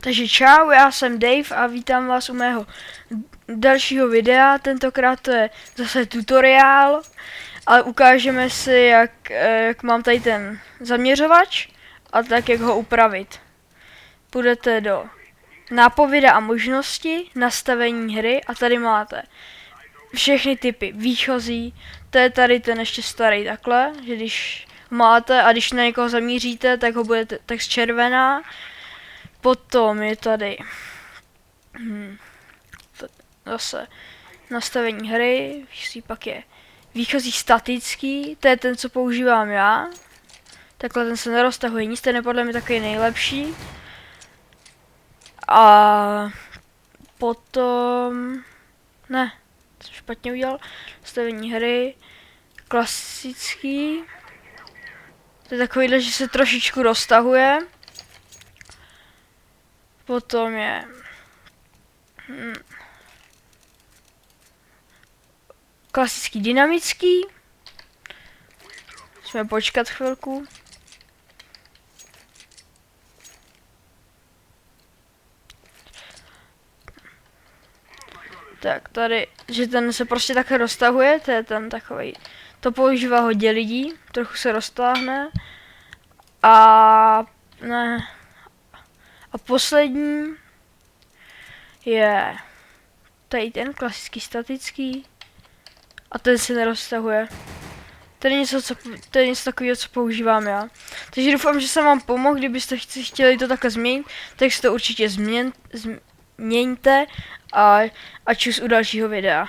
Takže čau, já jsem Dave a vítám vás u mého dalšího videa. Tentokrát to je zase tutoriál, ale ukážeme si, jak mám tady ten zaměřovač a tak, jak ho upravit. Půjdete do nápověda a možnosti, nastavení hry a tady máte všechny typy výchozí. To je tady ten ještě starý takhle, že když máte a když na někoho zamíříte, tak ho budete tak červená. Potom je tady zase nastavení hry, pak je výchozí statický, to je ten, co používám já. Takhle ten se neroztahuje nic, ten je podle mě takový nejlepší. A potom, ne, jsem špatně udělal, nastavení hry, klasický. To je takovýhle, že se trošičku roztahuje. Potom je klasický dynamický. Musíme počkat chvilku. Tak tady, že ten se prostě takhle roztahuje, to je ten takový. To používá hodně lidí, trochu se roztáhne. A ne. A poslední je tady ten klasický statický a ten se neroztahuje. To je něco takového, co používám já. Takže doufám, že jsem vám pomohl. Kdybyste chtěli to takhle změnit, tak si to určitě změňte a čus u dalšího videa.